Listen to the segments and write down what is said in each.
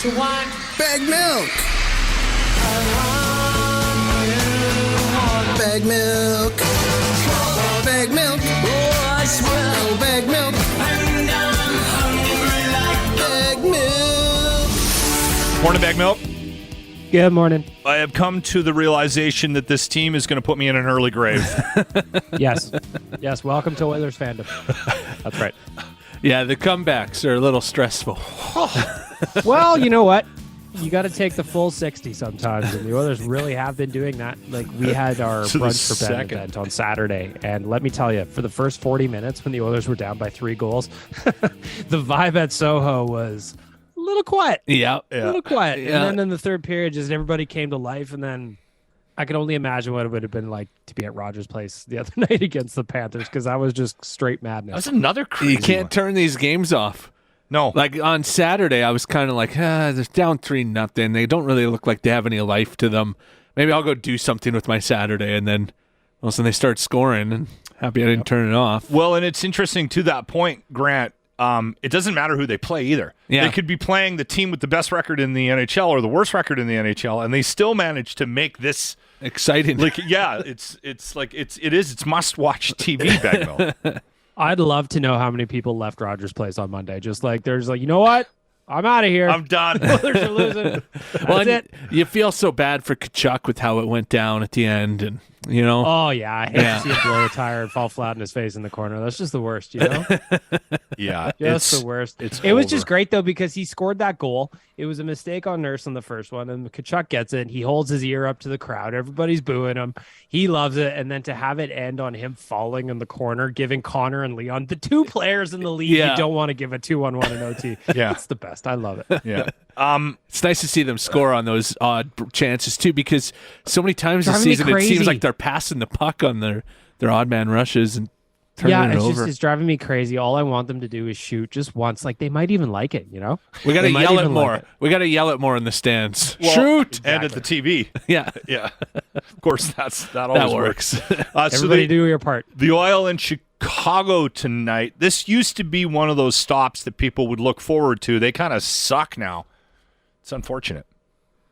you want? Baggedmilk. Baggedmilk. Baggedmilk. Oh, I swear. Oh, Baggedmilk. And I'm hungry like Baggedmilk. Morning, Baggedmilk. Good morning. I have come to the realization that this team is going to put me in an early grave. Yes. Yes, welcome to Oilers fandom. That's right. Yeah, the comebacks are a little stressful. Well, you know what? You got to take the full 60 sometimes, and the Oilers really have been doing that. Like, we had our To the Brunch for Ben second. event on Saturday, and let me tell you, for the first 40 minutes when the Oilers were down by 3 goals, the vibe at Soho was a little quiet. Yeah. A little quiet. Yeah. And then in the third period, just everybody came to life, and then I can only imagine what it would have been like to be at Rogers Place the other night against the Panthers, because I was just straight madness. That's another crazy You can't one. turn these games off. No. Like on Saturday, I was kind of like, they're down 3-0. They don't really look like they have any life to them. Maybe I'll go do something with my Saturday, and then all of a sudden they start scoring, and happy I didn't turn it off. Well, and it's interesting to that point, Grant. It doesn't matter who they play either. Yeah. They could be playing the team with the best record in the NHL or the worst record in the NHL, and they still manage to make this Exciting. like it's must-watch TV, Baggedmilk. I'd love to know how many people left Rogers Place on Monday. Just like, there's like, you know what? I'm out of here. I'm done. Oilers are losing. Well, That's it. you feel so bad for Kachuk with how it went down at the end, and you know. Oh, yeah. I hate to see him blow a tire and fall flat in his face in the corner. That's just the worst, you know? Yeah, Just the worst. It was just great, though, because he scored that goal. It was a mistake on Nurse on the first one, and Kachuk gets it. He holds his ear up to the crowd. Everybody's booing him. He loves it. And then to have it end on him falling in the corner, giving Connor and Leon, the 2 players in the league Yeah. you don't want to give a 2-on-1 in OT. Yeah. It's the best. I love it. Yeah. It's nice to see them score on those odd chances too, because so many times this Driving me season it seems crazy. like they're passing the puck on their odd man rushes and turning Yeah, it it's over. just it's driving me crazy. All I want them to do is shoot just once. Like, they might even like it, you know? We got to They might yell it even more. like it. We got to yell it more in the stands. Well, Shoot! and at the TV. Yeah, Yeah, of course that that always works. So Everybody do your part. the Oil in Chicago tonight. This used to be one of those stops that people would look forward to. They kind of suck now. It's unfortunate.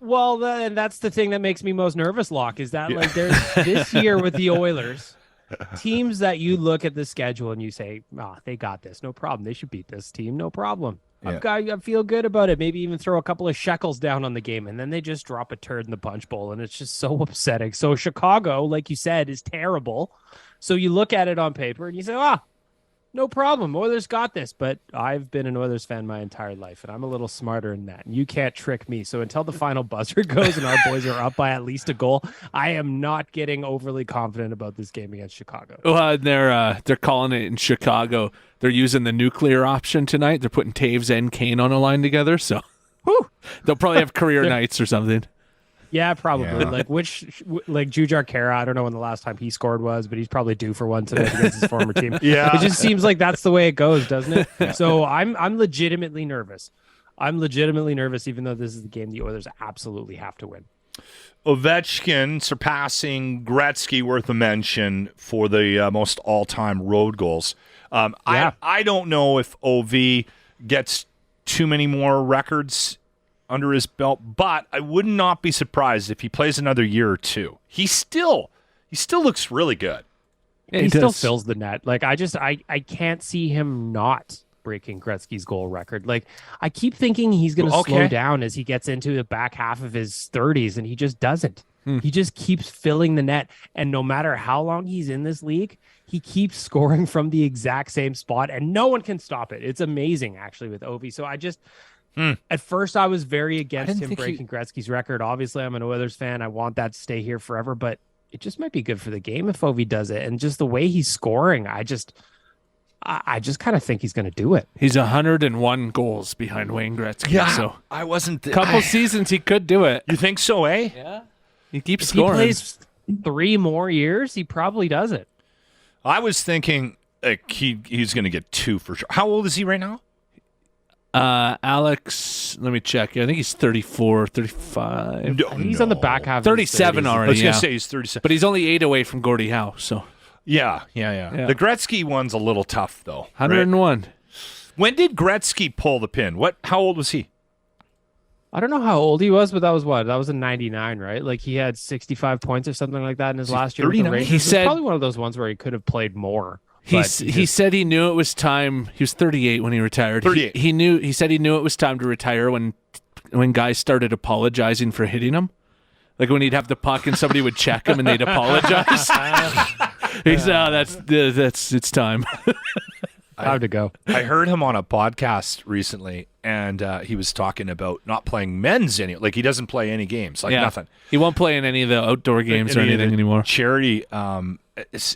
Well, then that's the thing that makes me most nervous, Locke, is that like there's this year with the Oilers, teams that you look at the schedule and you say, they got this, no problem. They should beat this team, no problem. Yeah. I feel good about it. Maybe even throw a couple of shekels down on the game, and then they just drop a turd in the punch bowl, and it's just so upsetting. So Chicago, like you said, is terrible. So you look at it on paper and you say, no problem. Oilers got this. But I've been an Oilers fan my entire life, and I'm a little smarter than that. And you can't trick me. So until the final buzzer goes and our boys are up by at least a goal, I am not getting overly confident about this game against Chicago. Well, they're calling it in Chicago. They're using the nuclear option tonight. They're putting Taves and Kane on a line together, so they'll probably have career nights or something. Yeah, probably. Yeah. Like Jujar Kara, I don't know when the last time he scored was, but he's probably due for one tonight against his former team. Yeah. It just seems like that's the way it goes, doesn't it? So I'm legitimately nervous. I'm legitimately nervous, even though this is the game the Oilers absolutely have to win. Ovechkin surpassing Gretzky, worth a mention for the most all-time road goals. I don't know if OV gets too many more records under his belt, but I would not be surprised if he plays another year or two. He still looks really good. Yeah, he still does. fills the net. Like, I can't see him not breaking Gretzky's goal record. Like, I keep thinking he's going to slow down as he gets into the back half of his 30s, and he just doesn't. He just keeps filling the net, and no matter how long he's in this league, he keeps scoring from the exact same spot, and no one can stop it. It's amazing, actually, with Ovi. So I just... At first, I was very against him breaking Gretzky's record. Obviously, I'm an Oilers fan. I want that to stay here forever, but it just might be good for the game if Ovi does it. And just the way he's scoring, I just kind of think he's going to do it. He's 101 goals behind Wayne Gretzky. Yeah, so I wasn't. couple seasons he could do it. You think so, eh? Yeah, he keeps If scoring. he plays 3 more years, he probably does it. I was thinking he's going to get 2 for sure. How old is he right now? Alex, let me check. I think he's 34, 35. No, He's on the back half. 37 of his 30s. already. I was going yeah. to say he's 37. But he's only 8 away from Gordie Howe, so Yeah. Yeah. The Gretzky one's a little tough, though. right? 101. When did Gretzky pull the pin? How old was he? I don't know how old he was, but that was what? That was in 99, right? Like he had 65 points or something like that in his last year with the Rangers. He said probably one of those ones where he could have played more. He said he knew it was time. He was 38 when he retired. 38. He said he knew it was time to retire when guys started apologizing for hitting him. Like when he'd have the puck and somebody would check him and they'd apologize. He said, that's it's time. Time to go. I heard him on a podcast recently, and he was talking about not playing men's any. Like he doesn't play any games, like nothing. He won't play in any of the outdoor games or anything anymore. Charity,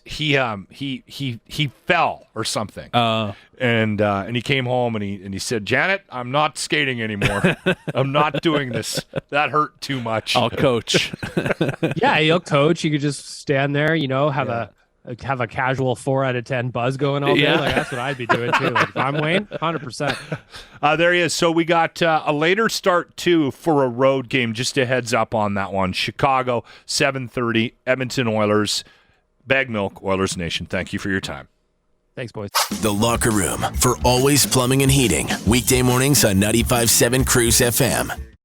he fell or something, and he came home and he said, "Janet, I'm not skating anymore. I'm not doing this. That hurt too much. I'll coach." Yeah, he'll coach. You could just stand there, have a casual 4 out of 10 buzz going all day. Yeah. Like that's what I'd be doing too. Like if I'm Wayne, 100%. There he is. So we got a later start too for a road game. Just a heads up on that one. Chicago 7:30. Edmonton Oilers. Baggedmilk, Oilers Nation. Thank you for your time. Thanks, boys. The Locker Room for Always Plumbing and Heating. Weekday mornings on 95.7 Cruise FM.